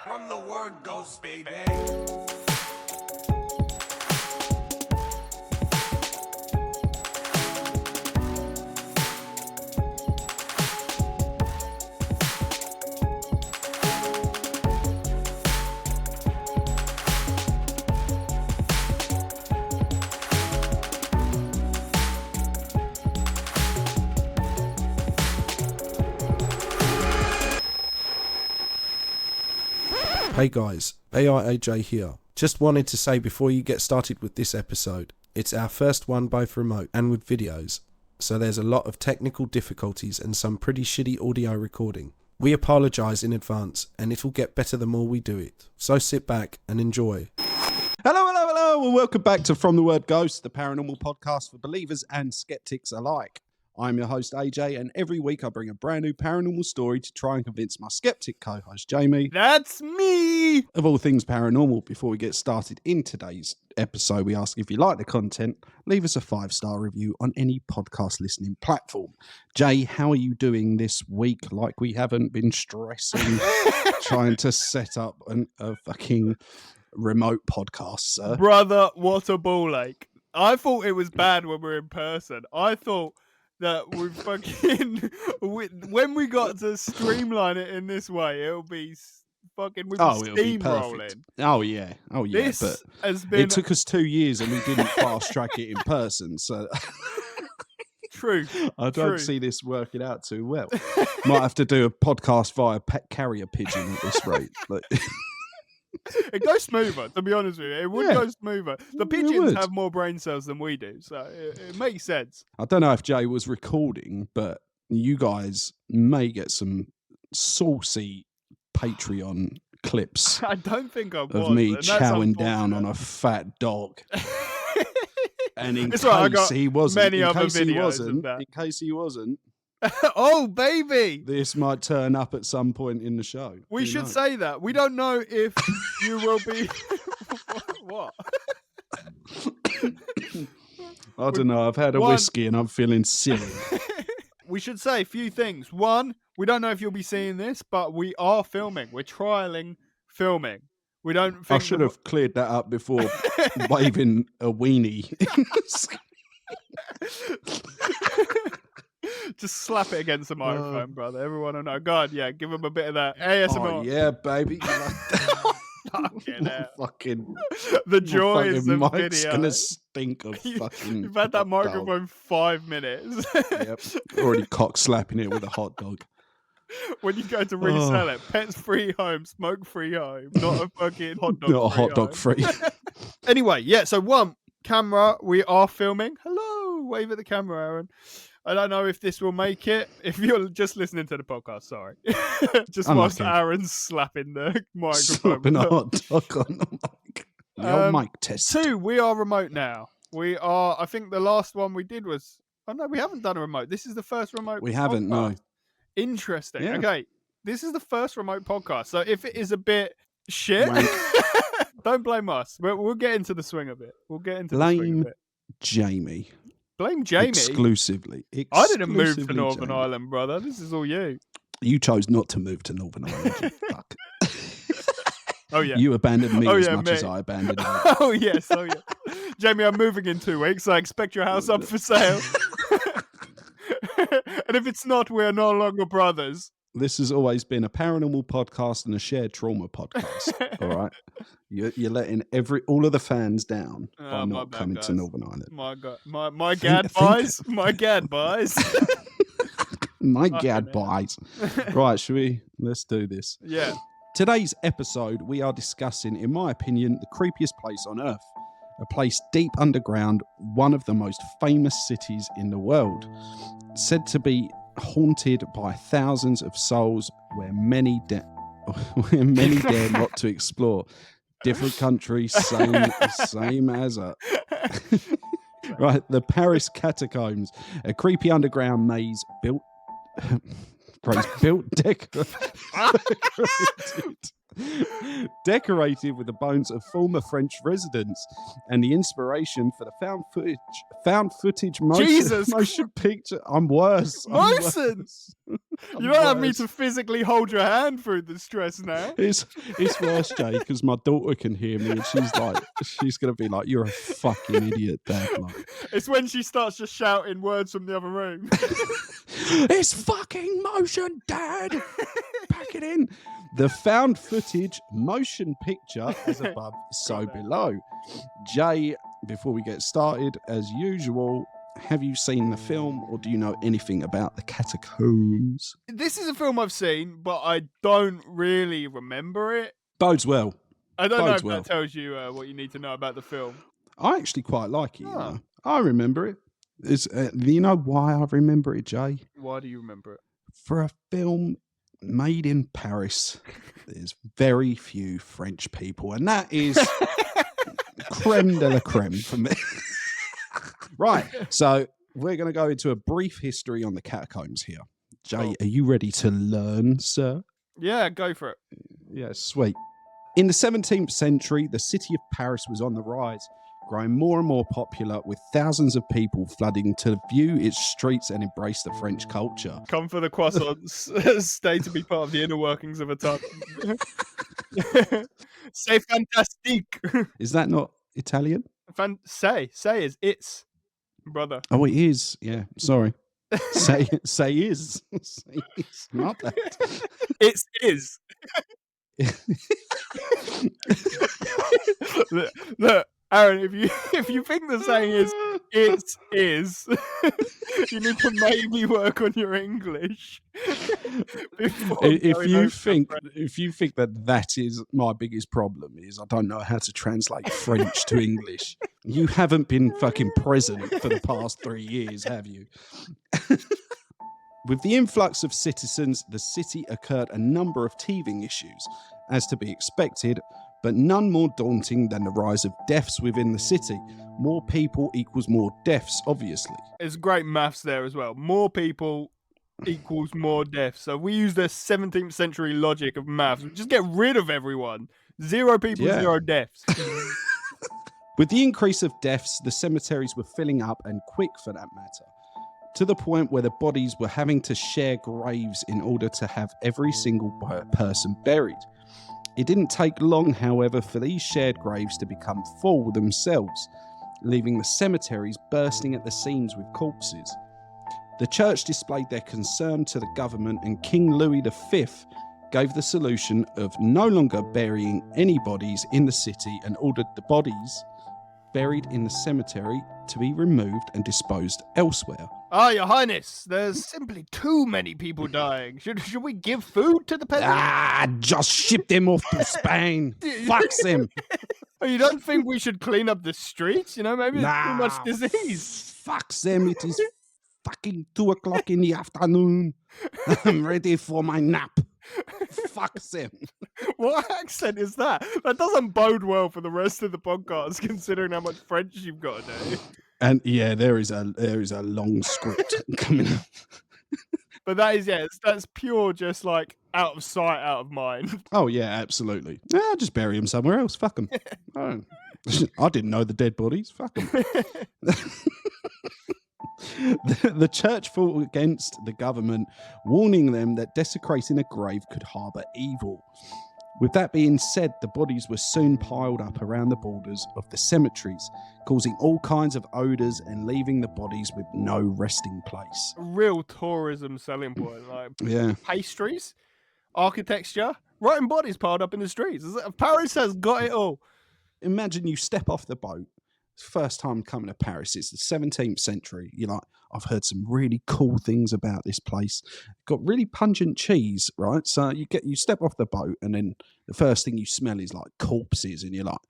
From the word ghost, baby. Hey guys, AIAJ here. Just wanted to say before you get started with this episode, it's our first one both remote and with videos, so there's a lot of technical difficulties and some pretty shitty audio recording. We apologise in advance and it'll get better the more we do it, so sit back and enjoy. Hello, and welcome back to From the Word Ghost, the paranormal podcast for believers and skeptics alike. I'm your host AJ, and every week I bring a brand new paranormal story to try and convince my skeptic co-host Jamie. That's me! Of all things paranormal. Before we get started in today's episode, we ask if you like the content, leave us a 5-star review on any podcast listening platform. Jay, how are you doing this week? Like we haven't been stressing trying to set up a fucking remote podcast, sir. Brother, what a ball ache. I thought it was bad when we were in person. I thought that we fucking when we got to streamline it in this way, it'll be fucking steamrolling. Oh yeah. This but has been it took us 2 years and we didn't fast track it in person, so true. I don't see this working out too well. Might have to do a podcast via pet carrier pigeon at this rate. It goes smoother, to be honest with you. It would go smoother. The pigeons have more brain cells than we do, so it makes sense. I don't know if Jay was recording, but you guys may get some saucy Patreon clips I don't think I was. of me chowing down on a fat dog. And in It's case right, I got he wasn't, many other videos of that. in case he wasn't, oh, baby! this might turn up at some point in the show. We Who should knows? say that. We don't know if you will be... What? I don't know. I've had a whiskey and I'm feeling silly. We should say a few things. One, we don't know if you'll be seeing this, but we are filming. We're trialing filming. We don't think... I should have cleared that up before waving a weenie. Just slap it against the microphone, brother. Everyone will know. God, yeah, give him a bit of that ASMR. Oh, yeah, baby. Fucking hell. Fucking the joys of mic's video. gonna stink of fucking. You've had that hot microphone 5 minutes. Yep. Already cock slapping it with a hot dog. When you go to resell it, pets free home, smoke free home, not a fucking hot dog. Not a hot dog free. Anyway, yeah. So one camera, we are filming. Hello, wave at the camera, Aaron. I don't know if this will make it. If you're just listening to the podcast, sorry. Just whilst Aaron's slapping the microphone. Slapping a hot dog on the mic. Your mic test. 2, we are remote now. We are. I think the last one we did was. Oh no, we haven't done a remote. This is the first remote. We haven't. podcast. No. Interesting. Yeah. Okay, this is the first remote podcast. So if it is a bit shit, don't blame us. We'll get into the swing of it. We'll get into the swing of it. Jamie. Blame Jamie. Exclusively. I didn't move to Exclusively Northern Jamie. Ireland, brother. This is all you. You chose not to move to Northern Ireland. You fuck. Oh yeah. You abandoned me as much me. as I abandoned you. Oh yes. Oh yeah. Jamie, I'm moving in 2 weeks. I expect your house up for sale. And if it's not, we're no longer brothers. This has always been a paranormal podcast and a shared trauma podcast. All right, you're letting all of the fans down by not coming to Northern Ireland. My God, my gad buys, my gad buys. My gad buys. Right, let's do this. Yeah. Today's episode, we are discussing, in my opinion, the creepiest place on Earth. A place deep underground, one of the most famous cities in the world. Said to be haunted by thousands of souls where many dare not to explore. Different country, same as a... Right, the Paris Catacombs, a creepy underground maze built decorated decorated with the bones of former French residents, and the inspiration for the found footage motion picture. I'm worse. Motion! You don't have me to physically hold your hand through the stress now. It's worse, Jay, because my daughter can hear me, and she's gonna be like, "You're a fucking idiot, Dad." Like, it's when she starts just shouting words from the other room. It's fucking motion, Dad. Pack it in. The found footage motion picture as above, so below. Jay, before we get started, as usual, have you seen the film, or do you know anything about the catacombs? This is a film I've seen, but I don't really remember it. Bodes well. I don't know if that tells you what you need to know about the film. I actually quite like it. You know? I remember it. You know why I remember it, Jay? Why do you remember it? For a film made in Paris, there's very few French people, and that is creme de la creme for me. Right, so we're going to go into a brief history on the catacombs here. Jay, Are you ready to learn, sir? Yeah, go for it. Yeah, sweet. In the 17th century, the city of Paris was on the rise, growing more and more popular, with thousands of people flooding to view its streets and embrace the French culture. Come for the croissants, stay to be part of the inner workings of a tub. C'est fantastique. Is that not Italian? Say is it's, brother. Oh, it is. Yeah, sorry. say is. Say is. Not that. It's is. Look, Aaron, if you think the saying is it is, you need to maybe work on your English. If you think that is my biggest problem, is I don't know how to translate French to English. You haven't been fucking present for the past 3 years, have you? With the influx of citizens, the city occurred a number of teething issues, as to be expected, but none more daunting than the rise of deaths within the city. More people equals more deaths, obviously. It's great maths there as well. More people equals more deaths. So we use the 17th century logic of maths. We just get rid of everyone. 0 people, 0 deaths. With the increase of deaths, the cemeteries were filling up, and quick for that matter, to the point where the bodies were having to share graves in order to have every single person buried. It didn't take long, however, for these shared graves to become full themselves, leaving the cemeteries bursting at the seams with corpses. The church displayed their concern to the government, and King Louis V gave the solution of no longer burying any bodies in the city, and ordered the bodies buried in the cemetery to be removed and disposed elsewhere. Your Highness, there's simply too many people dying. Should we give food to the peasants? Just ship them off to Spain. Fuck them. You don't think we should clean up the streets? You know, maybe there's too much disease. Fuck them. It is fucking 2:00 in the afternoon. I'm ready for my nap. Fuck them. What accent is that? That doesn't bode well for the rest of the podcast, considering how much French you've got to do. And yeah, there is a long script coming up. But that is, that's pure, just like out of sight, out of mind. Oh yeah, absolutely. I'll just bury him somewhere else. Fuck them. I didn't know the dead bodies. Fuck them. The church fought against the government, warning them that desecrating a grave could harbour evil. With that being said, the bodies were soon piled up around the borders of the cemeteries, causing all kinds of odours and leaving the bodies with no resting place. Real tourism selling point, like pastries, architecture, rotting bodies piled up in the streets. Paris has got it all. Imagine you step off the boat. First time coming to Paris, it's the 17th century. You're like, I've heard some really cool things about this place. Got really pungent cheese, right? So you step off the boat, and then the first thing you smell is like corpses, and you're like,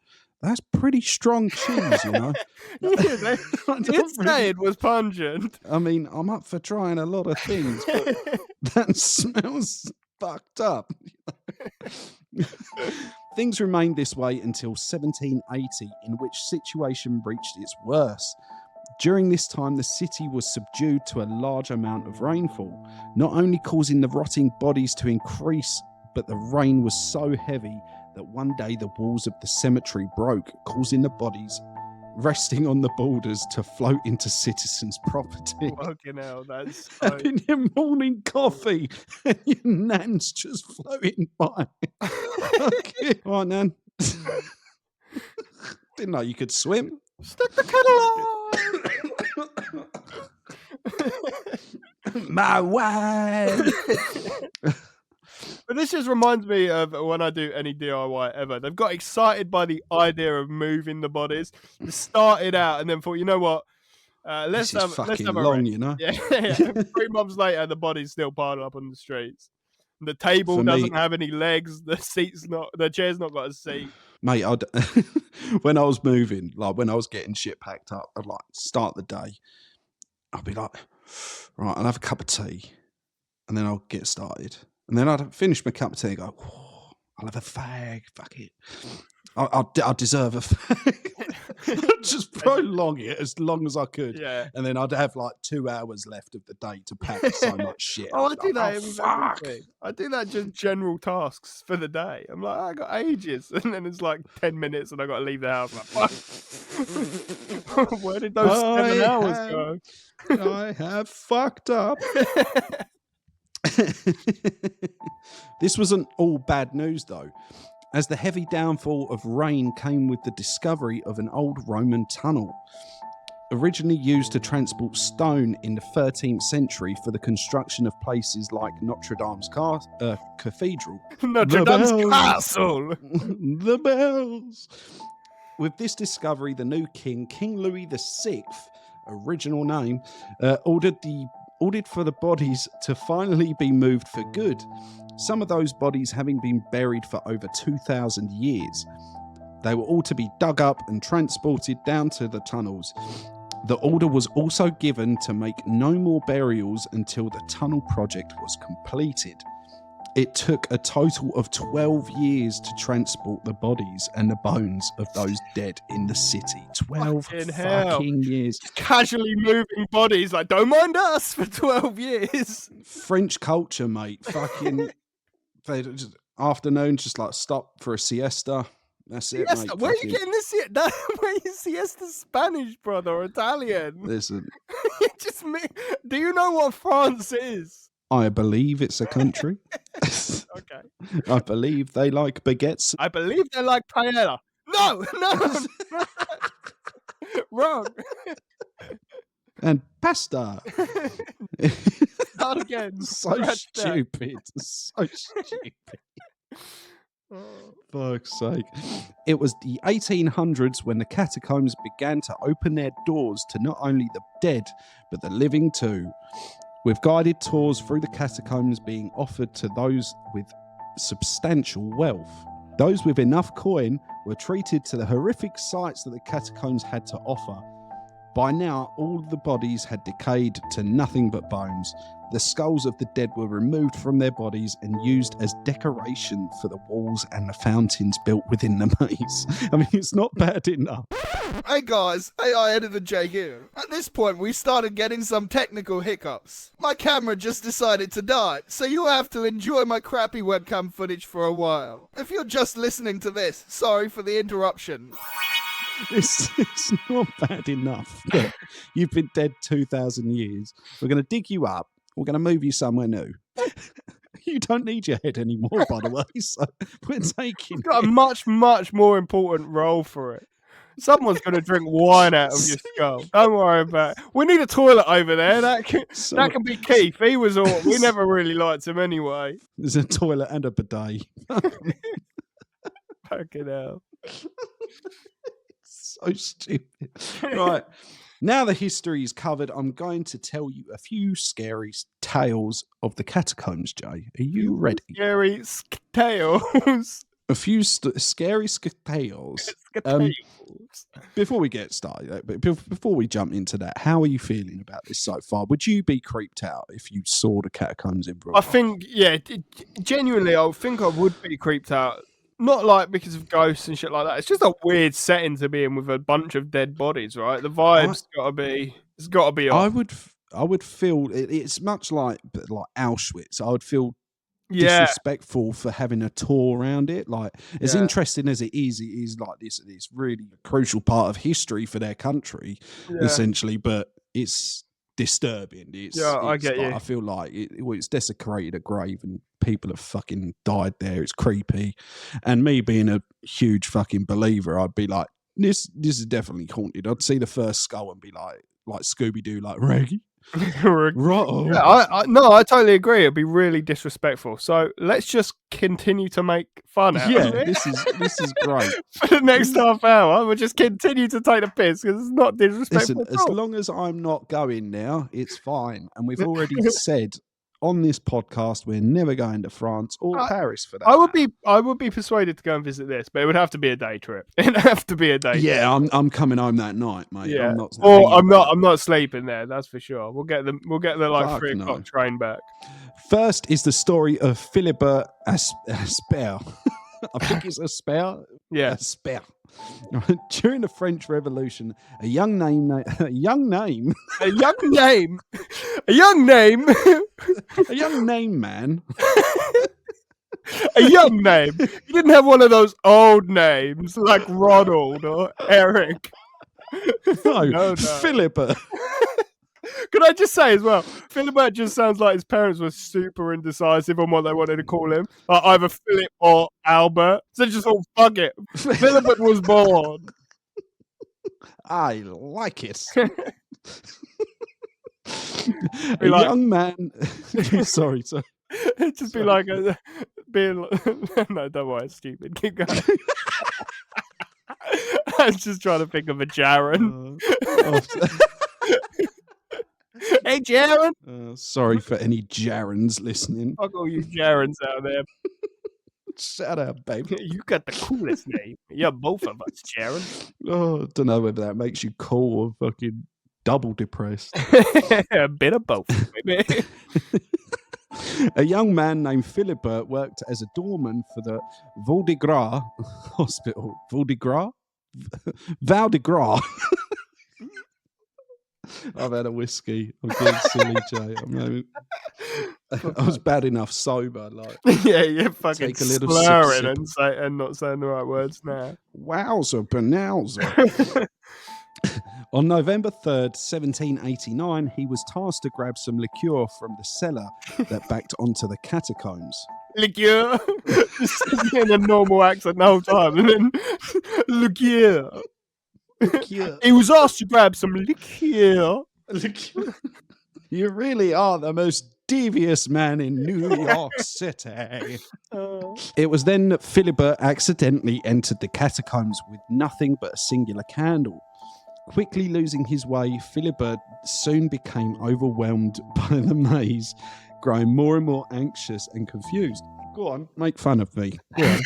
that's pretty strong cheese, you know. It was pungent. I mean, I'm up for trying a lot of things, but that smells fucked up. Things remained this way until 1780, in which situation reached its worst. During this time, the city was subdued to a large amount of rainfall, not only causing the rotting bodies to increase, but the rain was so heavy that one day the walls of the cemetery broke, causing the bodies resting on the borders to float into citizens' property. Fucking hell, that's so... Having your morning coffee and your nan's just floating by. Okay. All right, Nan. Didn't know you could swim. Stick the kettle on! My wife. But this just reminds me of when I do any DIY ever. They've got excited by the idea of moving the bodies. They started out and then thought, you know what? Let's have a long, rest. you know. Yeah. 3 months later, the body's still piled up on the streets. The table doesn't have any legs. The chair's not got a seat. Mate, when I was moving, like when I was getting shit packed up, I'd like start the day. I'd be like, right, I'll have a cup of tea, and then I'll get started. And then I'd finish my cup of tea and go, oh, I'll have a fag. Fuck it. I deserve a fag. I'd just prolong it as long as I could. Yeah. And then I'd have like 2 hours left of the day to pack so much shit. I do that. Fuck. I do that just general tasks for the day. I'm like, I got ages. And then it's like 10 minutes and I got to leave the house. I'm like, fuck. Where did those 7 hours go? I have fucked up. This wasn't all bad news though, as the heavy downfall of rain came with the discovery of an old Roman tunnel, originally used to transport stone in the 13th century for the construction of places like Notre Dame's Cathedral. Notre Dame's castle. The bells. With this discovery, the new king, King Louis VI, original name, ordered for the bodies to finally be moved for good, some of those bodies having been buried for over 2,000 years. They were all to be dug up and transported down to the tunnels. The order was also given to make no more burials until the tunnel project was completed. It took a total of 12 years to transport the bodies and the bones of those dead in the city. 12 fucking years. Casually moving bodies, like, don't mind us, for 12 years. French culture, mate. Fucking afternoon, just like stop for a siesta. That's it, siesta? mate. Where are you getting this? Where you siesta Spanish, brother, or Italian? Listen. Do you know what France is? I believe it's a country. Okay. I believe they like baguettes. I believe they like paella. No. Wrong. And pasta. Not again. So stupid. So stupid. Fuck's sake. It was the 1800s when the catacombs began to open their doors to not only the dead, but the living too, with guided tours through the catacombs being offered to those with substantial wealth. Those with enough coin were treated to the horrific sights that the catacombs had to offer. By now, all the bodies had decayed to nothing but bones. The skulls of the dead were removed from their bodies and used as decoration for the walls and the fountains built within the maze. I mean, it's not bad enough. Hey guys, AI Editor Jay here. At this point, we started getting some technical hiccups. My camera just decided to die, so you'll have to enjoy my crappy webcam footage for a while. If you're just listening to this, sorry for the interruption. It's not bad enough. Look, you've been dead 2,000 years. We're going to dig you up. We're going to move you somewhere new. You don't need your head anymore, by the way. So we're taking. You've got a much, much more important role for it. Someone's going to drink wine out of your skull. Don't worry about it. We need a toilet over there. That can be Keith. He was all. We never really liked him anyway. There's a toilet and a bidet. Fucking hell. So stupid. Right. Now the history is covered, I'm going to tell you a few scary tales of the catacombs, Jay. Are you ready? Scary tales. A few scary tales. Before we get started, before we jump into that, how are you feeling about this so far? Would you be creeped out if you saw the catacombs in Brooklyn? I think, genuinely, I think I would be creeped out. Not like because of ghosts and shit like that. It's just a weird setting to be in with a bunch of dead bodies, right? The vibe's it's gotta be off. I would feel it's much like Auschwitz. I would feel Yeah. disrespectful for having a tour around it. Like, as Yeah. interesting as it is like this really crucial part of history for their country, Yeah. essentially. But it's disturbing. I get like, you. I feel like it's desecrated a grave and people have fucking died there. It's creepy. And me being a huge fucking believer, I'd be like, this is definitely haunted. I'd see the first skull and be like Scooby-Doo, like, Reggie. Right. Yeah, no, I totally agree. It'd be really disrespectful. So let's just continue to make fun out of it. this is great. For the next half hour, we'll just continue to take the piss because it's not disrespectful. Listen, at as all. long as I'm not going now, it's fine. And we've already said on this podcast we're never going to France or Paris for that. I would be persuaded to go and visit this, but it would have to be a day trip. It'd have to be a day. Yeah, trip. I'm coming home that night, mate. Yeah, I'm not sleeping there. That's for sure. We'll get the like 3 o'clock train back. First is the story of Philibert Asper. I think it's Asper. Yeah. Asper. During the French Revolution, a young name, a young man. A young name. He didn't have one of those old names like Ronald or Eric. No. Philibert. Could I just say as well, Philibert just sounds like his parents were super indecisive on what they wanted to call him. Like either Philip or Albert. So they just thought, fuck it. Philibert was born. I like it. A young man. Sorry. It'd just be like being no, don't worry, it's stupid. Keep going. I was just trying to think of a Jaren. Hey, Jaren. Sorry for any Jarens listening. Fuck all you Jarens out there. Shout out, baby. You got the coolest name. You're both of us, Jaren. Oh, don't know whether that makes you cool or fucking double depressed. A bit of both, maybe. A young man named Philibert worked as a doorman for the Val de Gras Hospital. Val de Gras? Val de Gras. I've had a whiskey. I'm getting silly, Jay. I was bad enough sober. Like, yeah, you're fucking take a little slurring and not saying the right words now. Wowzer, banowzer. On November 3rd, 1789, he was tasked to grab some liqueur from the cellar that backed onto the catacombs. Liqueur? Just in a normal accent the whole time. And then, liqueur. He was asked to grab some liqueur. You really are the most devious man in New York City. It was then that Philibert accidentally entered the catacombs with nothing but a singular candle. Quickly losing his way, Philibert soon became overwhelmed by the maze, growing more and more anxious and confused. Go on, make fun of me. Go on.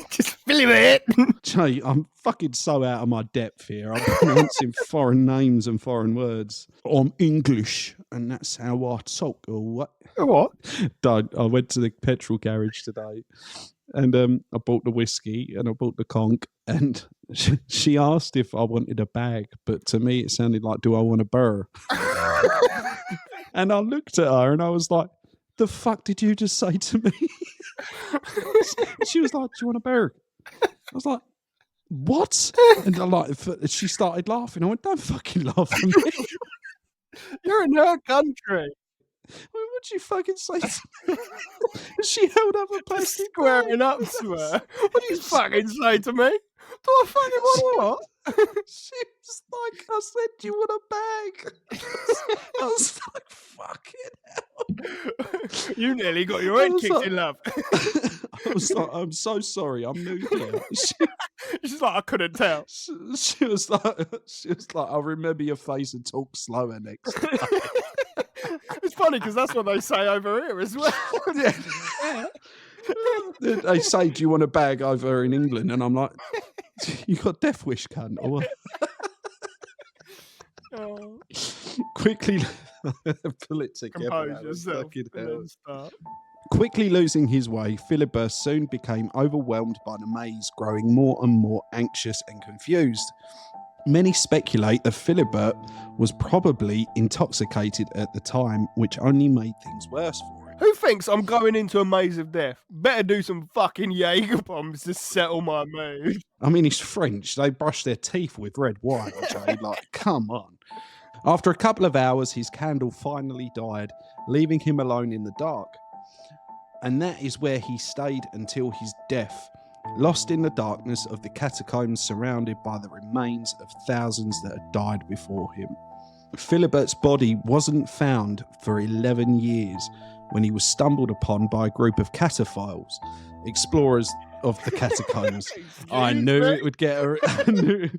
Just Philibert. Jay, I'm fucking so out of my depth here. I'm pronouncing foreign names and foreign words. I'm English, and that's how I talk. Or what? What? I went to the petrol garage today, and I bought the whiskey and I bought the conch, and she asked if I wanted a bag, but to me it sounded like, do I want a burr? And I looked at her and I was like, the fuck did you just say to me? She was like, do you want a burr? I was like, what? And she started laughing. I went, don't fucking laugh at me. You're in her country. What'd you fucking say to me? She held up a plastic squaring up to her. What did you fucking say to me? Do I fucking want what? She was like, I said, do you want a bag? I was like, fucking hell. You nearly got your head kicked in, love. I was like, I'm so sorry, I'm new here. She's like, I couldn't tell. She was like, I'll remember your face and talk slower next time. It's funny because that's what they say over here as well. Yeah. They say, do you want a bag over in England? And I'm like, you got death wish, cunt. Or what? Oh. Quickly pull it together. Compose yourself and then start. Quickly losing his way, Philibert soon became overwhelmed by the maze, growing more and more anxious and confused. Many speculate that Philibert was probably intoxicated at the time, which only made things worse for him. Who thinks I'm going into a maze of death? Better do some fucking Jaeger bombs to settle my mood. I mean, he's French. They brush their teeth with red wine, Jay. Like, come on. After a couple of hours, his candle finally died, leaving him alone in the dark. And that is where he stayed until his death, lost in the darkness of the catacombs, surrounded by the remains of thousands that had died before him. Philibert's body wasn't found for 11 years when he was stumbled upon by a group of cataphiles, explorers of the catacombs. I knew it would get a...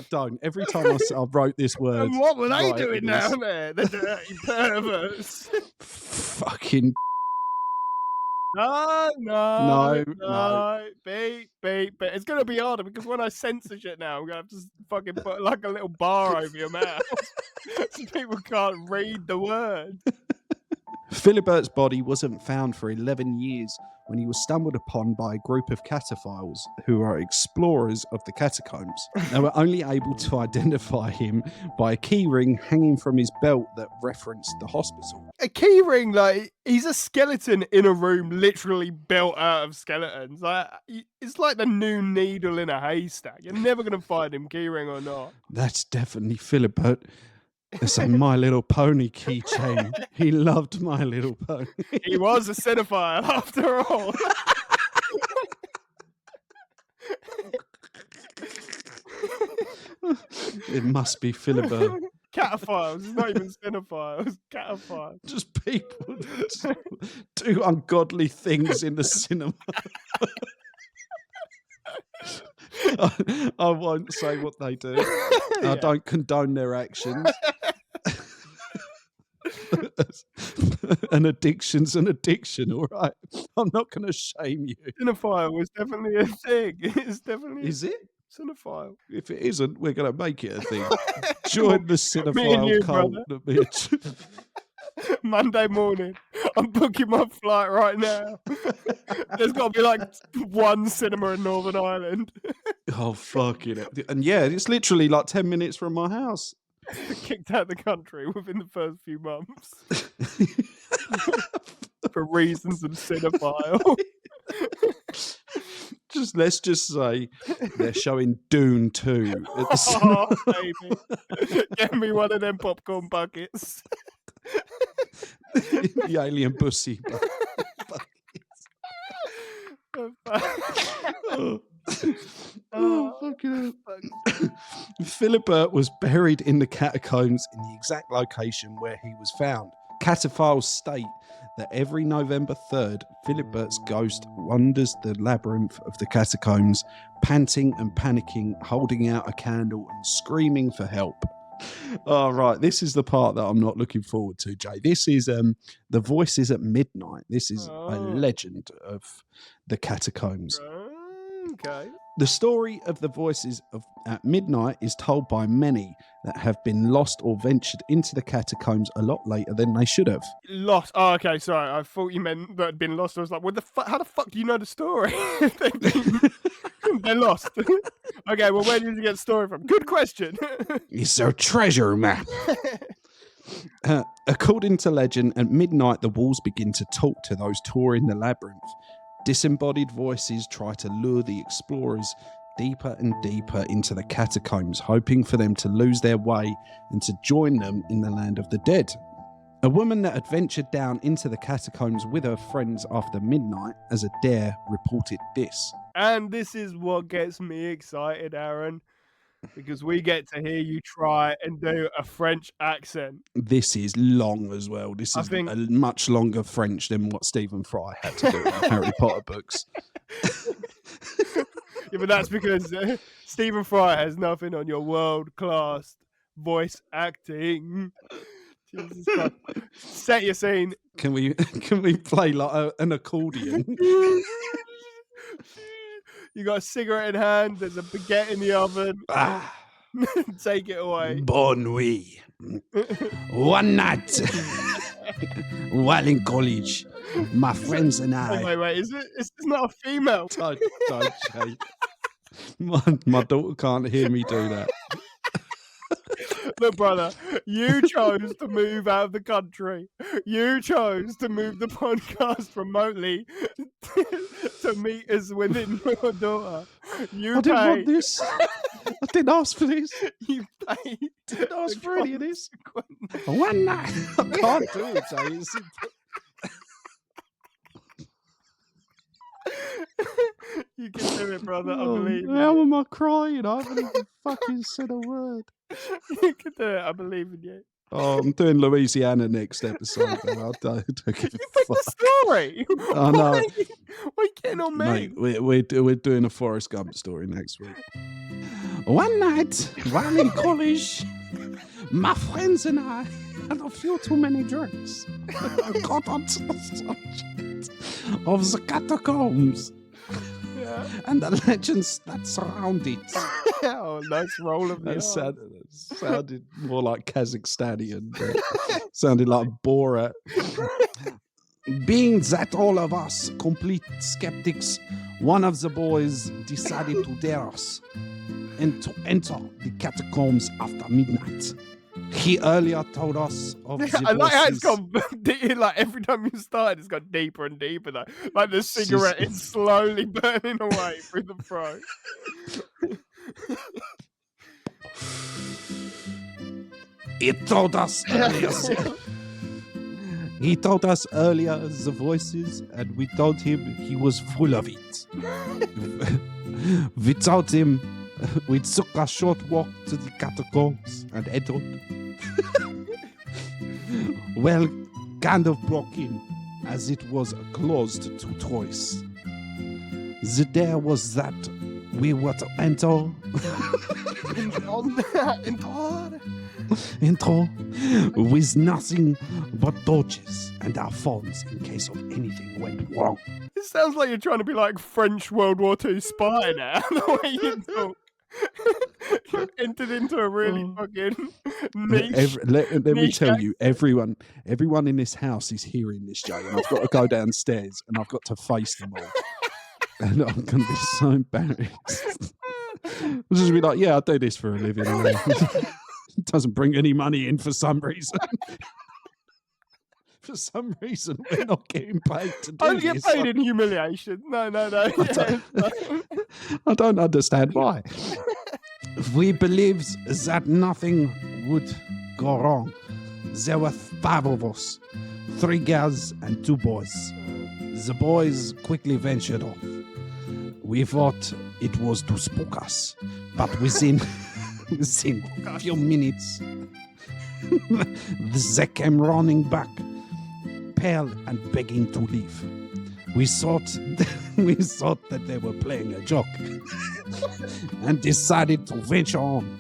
Don't. Every time I wrote this word... And what were they right, doing down there? The dirty perverts. Fucking... No. No. Beep. It's going to be harder because when I censor shit now, I'm going to have to fucking put like a little bar over your mouth so people can't read the word. Philibert's body wasn't found for 11 years when he was stumbled upon by a group of cataphiles who are explorers of the catacombs. They were only able to identify him by a key ring hanging from his belt that referenced the hospital. A key ring, like, he's a skeleton in a room literally built out of skeletons. Like, it's like the new needle in a haystack. You're never going to find him, key ring or not. That's definitely Philibert. It's a My Little Pony keychain. He loved My Little Pony. He was a cinephile after all. It must be Philibert. Cataphiles. It's not even cinephiles. Cataphiles. Just people that do ungodly things in the cinema. I won't say what they do. I don't condone their actions. An addiction's an addiction, all right? I'm not going to shame you. Cinephile was definitely a thing. It's definitely Is it? cinephile. If it isn't, we're going to make it a thing. Join the Me and you, cinephile cult. Monday morning, I'm booking my flight right now. There's got to be like one cinema in Northern Ireland. Oh, fucking it. And yeah, it's literally like 10 minutes from my house. Kicked out of the country within the first few months. For reasons of cinephile. Let's just say they're showing Dune 2 at the Oh, baby. Get me one of them popcorn buckets. the alien bussy. Fucking hell. Philibert was buried in the catacombs in the exact location where he was found. Cataphiles state that every November 3rd, Philibert's ghost wanders the labyrinth of the catacombs, panting and panicking, holding out a candle and screaming for help. All right, this is the part that I'm not looking forward to, Jay. This is the Voices at Midnight. This is a legend of the catacombs. Okay. The story of the Voices at Midnight is told by many that have been lost or ventured into the catacombs a lot later than they should have. Lost. Oh, okay. Sorry, I thought you meant that had been lost. I was like, "What the fuck? How the fuck do you know the story?" They're lost. Okay. Well, where did you get the story from? Good question. It's a treasure map. According to legend, at midnight the walls begin to talk to those touring the labyrinth. Disembodied voices try to lure the explorers deeper and deeper into the catacombs, hoping for them to lose their way and to join them in the land of the dead. A woman that had ventured down into the catacombs with her friends after midnight as a dare reported this. And this is what gets me excited, Aaron, because we get to hear you try and do a French accent. This is long as well. This is a much longer French than what Stephen Fry had to do in the Harry Potter books. Yeah, but that's because Stephen Fry has nothing on your world-class voice acting. Jesus Christ. Set your scene. Can we play like an accordion? You got a cigarette in hand. There's a baguette in the oven. Take it away. Bon nuit. One night, while in college, my friends and I. Wait. It's not a female. Don't Jay. My daughter can't hear me do that. Look, brother, you chose to move out of the country. You chose to move the podcast remotely to meet us within your door. You I didn't want paid. this. I didn't ask for this. You paid. Didn't ask the for any of this. consequence. One night. I can't do it, Jay. It's You can do it, brother. I Oh, believe in how you. am I crying? I haven't even fucking said a word. You can do it. I believe in you. Oh, I'm doing Louisiana next episode. Though. I don't give You a picked fuck. the story. I know. Why are you getting on me? Mate, we're doing a Forrest Gump story next week. One night, while in college, my friends and I had a few too many drinks. Got onto the subject of the catacombs Yeah. and the legends that surround it. Oh, nice roll of the That R. sounded more like Kazakhstanian. But sounded like Borat. Being that all of us complete skeptics, one of the boys decided to dare us and to enter the catacombs after midnight. He earlier told us of the I like how it's voices. gone like every time you start, it's got deeper and deeper. Like the cigarette is slowly burning away through the throat. He told us earlier. He told us earlier the voices, and we told him he was full of it. We told him we took a short walk to the catacombs and entered. Well, kind of broke in, as it was closed to tourists. The dare was that we were to enter with nothing but torches and our phones in case of anything went wrong. It sounds like you're trying to be like French World War II spy now, the way you talk. You've entered into a really fucking niche. Let me niche tell you, everyone in this house is hearing this, Jay, and I've got to go downstairs and I've got to face them all. And I'm going to be so embarrassed. I'll just be like, yeah, I do this for a living. It doesn't bring any money in for some reason. For some reason, we're not getting paid to do I this. get paid in humiliation. No. I don't understand why. We believed that nothing would go wrong. There were 5 of us, 3 girls and 2 boys. The boys quickly ventured off. We thought it was to spook us, but within a few minutes, they came running back, pale and begging to leave. We thought that they were playing a joke and decided to venture on.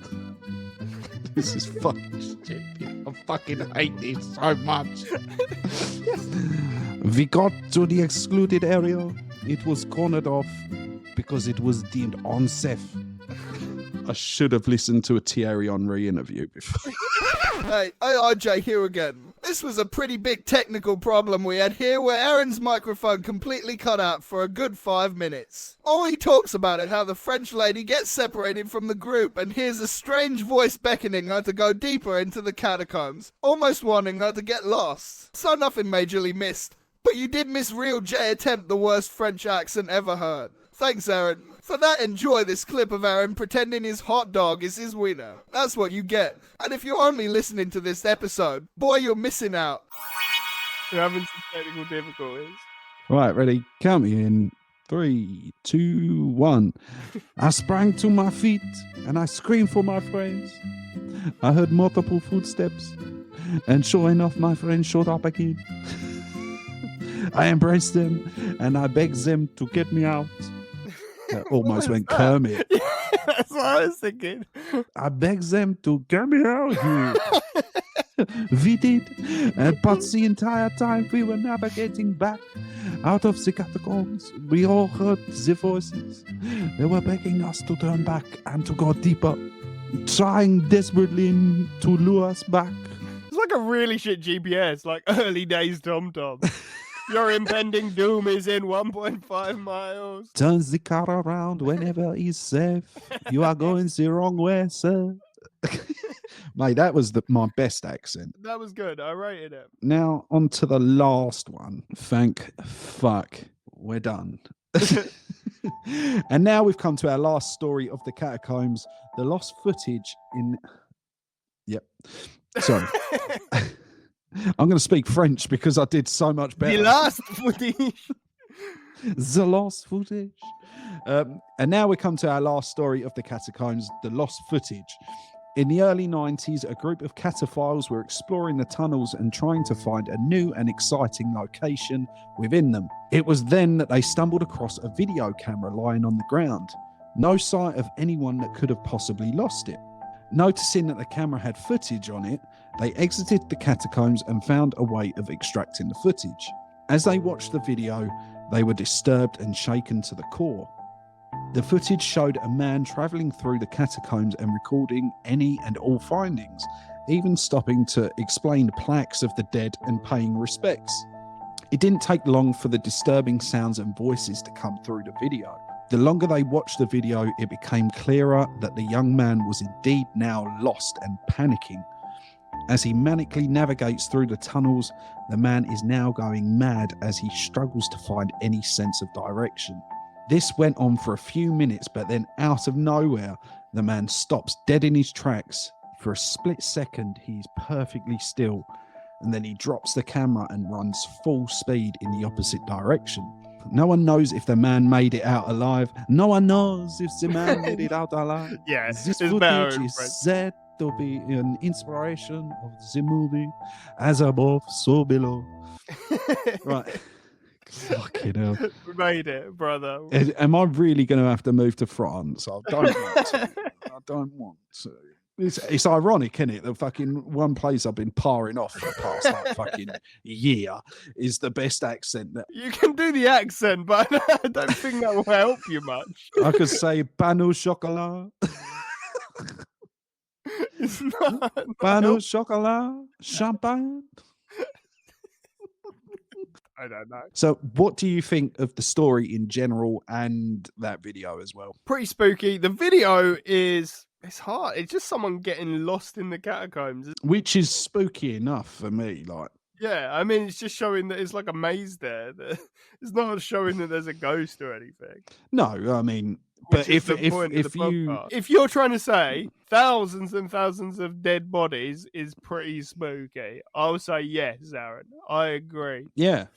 This is fucking stupid. I fucking hate this so much. We got to the excluded area. It was cornered off because it was deemed unsafe. I should have listened to a Thierry Henry interview before. Hey, RJ here again. This was a pretty big technical problem we had here where Aaron's microphone completely cut out for a good 5 minutes. All he talks about is how the French lady gets separated from the group and hears a strange voice beckoning her to go deeper into the catacombs, almost wanting her to get lost. So nothing majorly missed, but you did miss Real J attempt the worst French accent ever heard. Thanks, Aaron. For that, enjoy this clip of Aaron pretending his hot dog is his wiener. That's what you get. And if you're only listening to this episode, boy, you're missing out. You're having some technical difficulties. Right, ready? Count me in. 3, 2, 1. I sprang to my feet and I screamed for my friends. I heard multiple footsteps, and sure enough, my friends showed up again. I embraced them and I begged them to get me out. I almost went Kermit. Yeah, that's what I was thinking. I begged them to get me out here. We did, but the entire time we were navigating back out of the catacombs, we all heard the voices. They were begging us to turn back and to go deeper, trying desperately to lure us back. It's like a really shit GPS, like early days TomTom. Your impending doom is in 1.5 miles. Turns the car around whenever it's safe. You are going the wrong way, sir. Mate, that was my best accent. That was good. I rated it. Now, on to the last one. Thank fuck. We're done. And now we've come to our last story of the catacombs, the lost footage in... Yep. Sorry. I'm going to speak French because I did so much better. The last footage. The lost footage. And now we come to our last story of the catacombs, the lost footage. In the early 90s, a group of cataphiles were exploring the tunnels and trying to find a new and exciting location within them. It was then that they stumbled across a video camera lying on the ground. No sight of anyone that could have possibly lost it. Noticing that the camera had footage on it, they exited the catacombs and found a way of extracting the footage. As they watched the video, they were disturbed and shaken to the core. The footage showed a man travelling through the catacombs and recording any and all findings, even stopping to explain plaques of the dead and paying respects. It didn't take long for the disturbing sounds and voices to come through the video. The longer they watched the video, it became clearer that the young man was indeed now lost and panicking. As he manically navigates through the tunnels, the man is now going mad as he struggles to find any sense of direction. This went on for a few minutes, but then out of nowhere, the man stops dead in his tracks. For a split second, he's perfectly still, and then he drops the camera and runs full speed in the opposite direction. No one knows if the man made it out alive. No one knows if the man made it out alive. Yeah, This it's footage better in is French. said to be an inspiration of the movie As Above, So Below. Right. Fucking hell. We made it, brother. Am I really going to have to move to France? I don't want to. I don't want to. It's ironic, isn't it? The fucking one place I've been parring off for the past like fucking year is the best accent that You can do the accent, but I don't think that will help you much. I could say. Pain au chocolat, It's not. pain au chocolat, champagne. I don't know. So, what do you think of the story in general and that video as well? Pretty spooky. The video is. It's hard. It's just someone getting lost in the catacombs. Which is spooky enough for me. Like, Yeah, I mean, it's just showing that it's like a maze there. It's not showing that there's a ghost or anything. no, I mean, but Which is if the point of if the you podcast. If you're trying to say thousands and thousands of dead bodies is pretty spooky, I'll say yes, Aaron. I agree. yeah.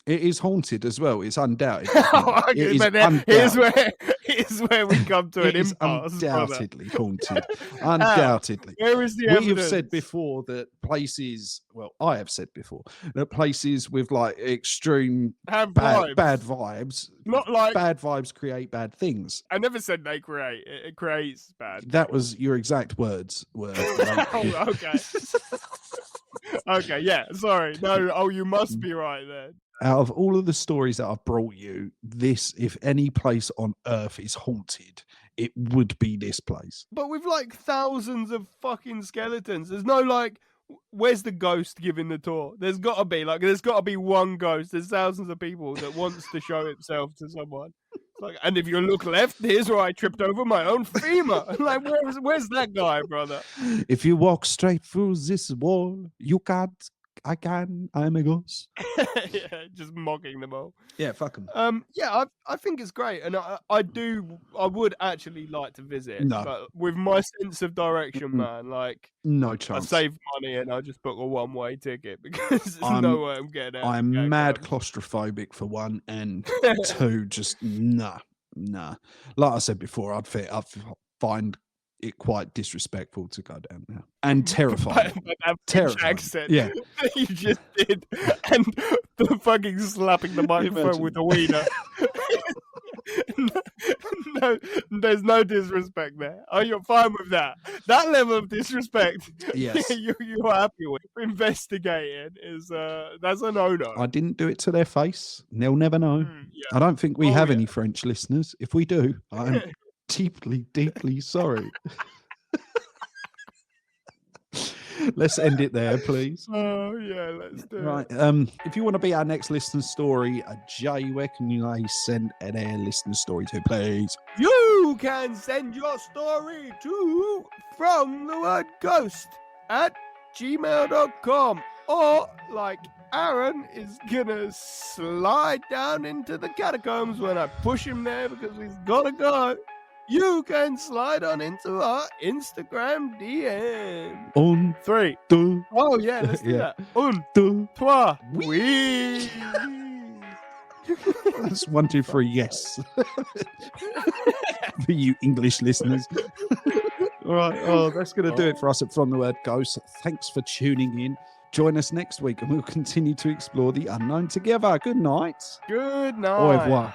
It is haunted as well. It's undoubted. Oh, It is but then undoubted. here's where we come to an It is impasse. brother. undoubtedly haunted. Undoubtedly. Where is the We evidence? have said before that places, well, I have said before, that places with like extreme Have bad vibes. bad vibes, Not like bad vibes create bad things. I never said they create. It creates bad. That was your exact words. Were Oh, okay. Okay, yeah. Sorry. No. Oh, you must be right then. out of all of the stories that I've brought you, this, if any place on earth is haunted, it would be this place. But with like thousands of fucking skeletons, there's no like, where's the ghost giving the tour? There's got to be one ghost. There's thousands of people that wants to show itself to someone. Like, and if you look left, here's where I tripped over my own femur. Like, where's that guy, brother? If you walk straight through this wall, you can't. I can. I'm a ghost. Yeah, just mocking them all. Yeah, fuck them. Yeah, I think it's great, and I would actually like to visit. No. But with my sense of direction, man, like No I chance. save money and I just book a one-way ticket because there's I'm- no way I'm getting out. I'm of mad Catacombs. claustrophobic for one, and two, just nah. Like I said before, I'd find it quite disrespectful to go down there and terrifying. But that French Terrifying. accent Yeah. that you just did, and the fucking slapping the microphone Imagine. with the wiener. No, there's no disrespect there. Oh, you're fine with that. That level of disrespect, Yes. you're happy with. Investigating is that's a no-no. I didn't do it to their face. They'll never know. Yeah. I don't think we Oh, have yeah. any French listeners. If we do, I'm deeply, deeply sorry. Let's end it there, please. Oh yeah, let's do Right. it. If you want to be our next listener story, Jay, where can you send an listener story to, please? You you can send your story to fromthewordghost@gmail.com, or like Aaron is gonna slide down into the catacombs when I push him there because he's gotta go. You can slide on into our Instagram DM. Un, 3. deux, Oh yeah, let's do Yeah. that. Un, deux. trois, oui. That's 1, 2, 3. Yes. For you English listeners. All right. Oh, that's going to do it for us at From the Word Ghost. Thanks for tuning in. Join us next week and we'll continue to explore the unknown together. Good night. Good night. Au revoir.